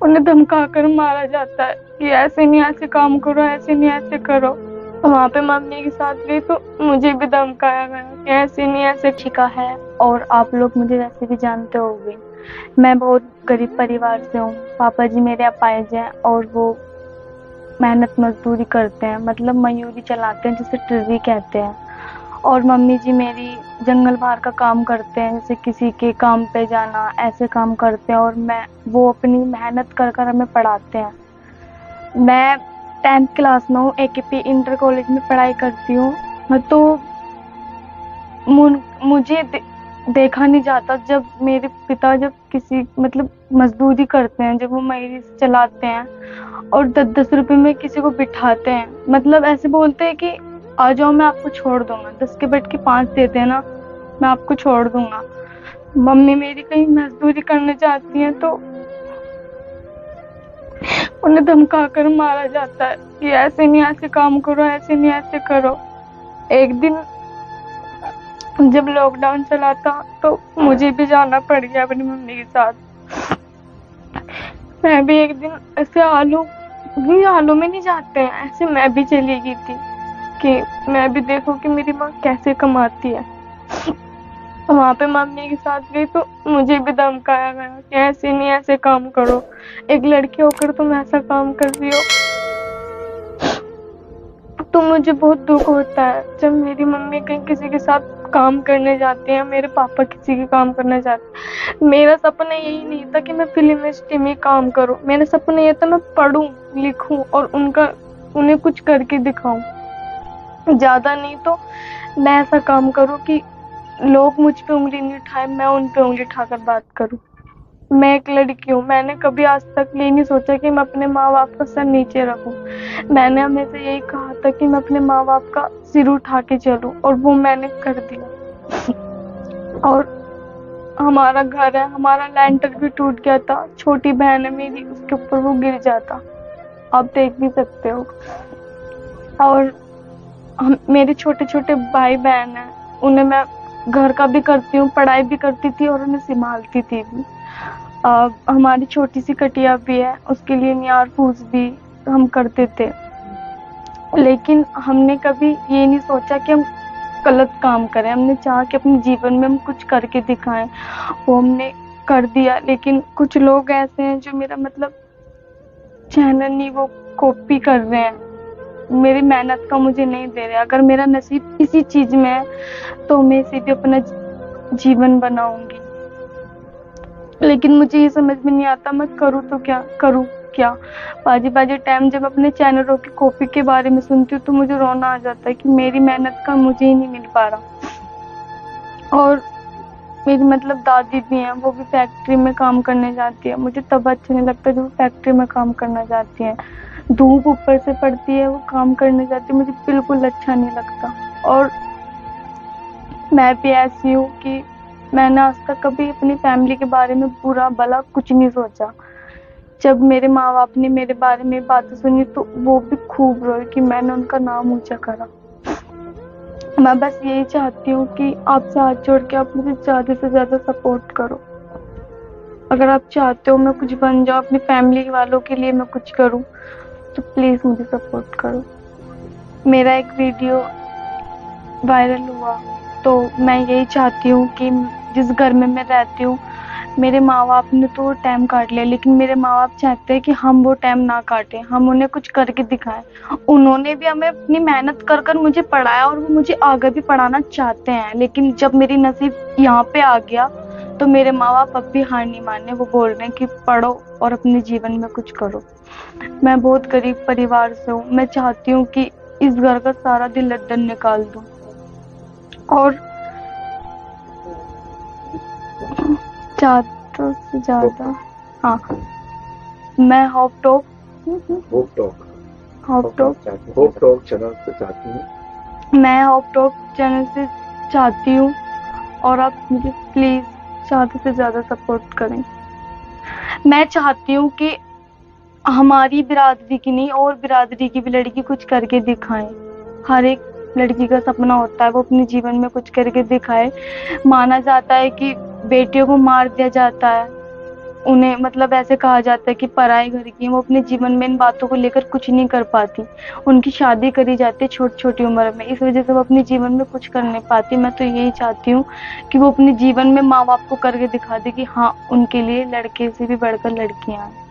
उन्हें धमका कर मारा जाता है कि ऐसे नहीं ऐसे काम करो, ऐसे नहीं ऐसे करो। वहाँ पे मम्मी के साथ गई तो मुझे भी धमकाया गया कि ऐसे नहीं ऐसे छिका है। और आप लोग मुझे वैसे भी जानते होंगे, मैं बहुत गरीब परिवार से हूँ। पापा जी मेरे अपाहिज हैं और वो मेहनत मजदूरी करते हैं, मतलब मयूरी चलाते हैं जिसे टिर्री कहते हैं। और मम्मी जी मेरी जंगल बाहर का काम करते हैं, जैसे किसी के काम पे जाना, ऐसे काम करते हैं। और वो अपनी मेहनत कर कर हमें पढ़ाते हैं। मैं 10th क्लास में हूँ, AKP इंटर कॉलेज में पढ़ाई करती हूँ। तो मुझे देखा नहीं जाता जब मेरे पिता जब किसी मतलब मजदूरी करते हैं, जब वो मयूरी चलाते हैं और 10-10 रुपए में किसी को बिठाते हैं, मतलब ऐसे बोलते हैं कि आ जाओ मैं आपको छोड़ दूंगा, 10 के बैठ के 5 देते हैं ना, मैं आपको छोड़ दूंगा। मम्मी मेरी कहीं मजदूरी करने जाती है तो उन्हें धमका कर मारा जाता है कि ऐसे नहीं ऐसे काम करो, ऐसे नहीं ऐसे करो। एक दिन जब लॉकडाउन चला था तो मुझे भी जाना पड़ गया अपनी मम्मी के साथ। मैं भी एक दिन ऐसे आलू में नहीं जाते हैं, ऐसे मैं भी चली गई थी कि मैं भी देखूं कि मेरी माँ कैसे कमाती है। वहाँ पे मम्मी के साथ गई तो मुझे भी धमकाया गया कि ऐसे नहीं ऐसे काम करो, एक लड़की होकर तुम ऐसा काम कर रही हो। तो मुझे बहुत दुख होता है जब मेरी मम्मी कहीं किसी के साथ काम करने जाती है, मेरे पापा किसी के काम करने जाते हैं। मेरा सपना यही नहीं था कि मैं फिल्म इंडस्ट्री में काम करूं, मेरा सपना यह था मैं पढूं लिखूं और उन्हें कुछ करके दिखाऊं। ज्यादा नहीं तो मैं ऐसा काम करूं कि लोग मुझ पे उंगली नहीं उठाए, मैं उन पे उंगली उठाकर बात करूं। मैं एक लड़की हूँ, मैंने कभी आज तक ये नहीं सोचा कि मैं अपने माँ बाप का सर नीचे रखूं। मैंने हमेशा यही कहा था कि मैं अपने माँ बाप का सिर उठा के चलूं, और वो मैंने कर दिया। और हमारा घर है, हमारा लेंटर भी टूट गया था, छोटी बहन है मेरी, उसके ऊपर वो गिर जाता, आप देख भी सकते हो। और मेरे छोटे छोटे भाई बहन हैं, उन्हें मैं घर का भी करती हूँ, पढ़ाई भी करती थी और उन्हें संभालती थी भी। हमारी छोटी सी कटिया भी है, उसके लिए नियार फूस भी हम करते थे। लेकिन हमने कभी ये नहीं सोचा कि हम गलत काम करें, हमने चाहा कि अपने जीवन में हम कुछ करके दिखाएं, वो हमने कर दिया। लेकिन कुछ लोग ऐसे हैं जो मेरा मतलब चैनल नहीं, वो कॉपी कर रहे हैं, मेरी मेहनत का मुझे नहीं दे रहे। अगर मेरा नसीब किसी चीज में है तो मैं इसे भी अपना जीवन बनाऊंगी। लेकिन मुझे ये समझ में नहीं आता मैं करूँ तो क्या करूँ क्या। बाजी टाइम जब अपने चैनलों की कॉपी के बारे में सुनती हूँ तो मुझे रोना आ जाता है कि मेरी मेहनत का मुझे ही नहीं मिल पा रहा। और मेरी मतलब दादी भी हैं, वो भी फैक्ट्री में काम करने जाती है, मुझे तब अच्छा नहीं लगता जब वो फैक्ट्री में काम करना जाती है, धूप ऊपर से पड़ती है, वो काम करने जाती है, मुझे बिल्कुल अच्छा नहीं लगता। और मैं भी ऐसी हूँ कि मैंने आज तक कभी अपनी फैमिली के बारे में बुरा भला कुछ नहीं सोचा। जब मेरे माँ बाप ने मेरे बारे में बातें सुनी तो वो भी खूब रोए कि मैंने उनका नाम ऊंचा करा। मैं बस यही चाहती हूँ कि आपसे हाथ जोड़ के आप मुझे ज्यादा से ज्यादा सपोर्ट करो। अगर आप चाहते हो मैं कुछ बन जाऊँ, अपनी फैमिली वालों के लिए मैं कुछ करूँ, तो प्लीज मुझे सपोर्ट करो। मेरा एक वीडियो वायरल हुआ तो मैं यही चाहती हूँ कि जिस घर में मैं रहती हूँ, मेरे माँ बाप ने तो वो टाइम काट लिया, लेकिन मेरे माँ बाप चाहते हैं कि हम वो टाइम ना काटें, हम उन्हें कुछ करके दिखाएं। उन्होंने भी हमें अपनी मेहनत कर कर मुझे पढ़ाया और वो मुझे आगे भी पढ़ाना चाहते हैं। लेकिन जब मेरी नसीब यहाँ पे आ गया तो मेरे माँ बाप अब भी हार नहीं माने, वो बोल रहे हैं कि पढ़ो और अपने जीवन में कुछ करो। मैं बहुत गरीब परिवार से हूँ, मैं चाहती हूँ कि इस घर का सारा दिल लड्डन निकाल दूं। और ज्यादा से ज्यादा हाँ, मैं होप टॉक चैनल से चाहती हूँ, मैं होप टॉक चैनल से चाहती हूँ और आप मुझे प्लीज ज्यादा से ज्यादा सपोर्ट करें। मैं चाहती हूँ कि हमारी बिरादरी की नहीं और बिरादरी की भी लड़की कुछ करके दिखाए। हर एक लड़की का सपना होता है वो अपने जीवन में कुछ करके दिखाए। माना जाता है कि बेटियों को मार दिया जाता है, उन्हें मतलब ऐसे कहा जाता है कि पराए घर की हैं, वो अपने जीवन में इन बातों को लेकर कुछ नहीं कर पाती। उनकी शादी करी जाती है छोटी-छोटी उम्र में, इस वज़ह से वो अपने जीवन में कुछ कर नहीं पाती। मैं तो यही चाहती हूँ कि वो अपने जीवन में माँ-बाप को करके दिखा दे कि हाँ, उनके लिए लड़के से भी बढ़कर लड़कियाँ हैं।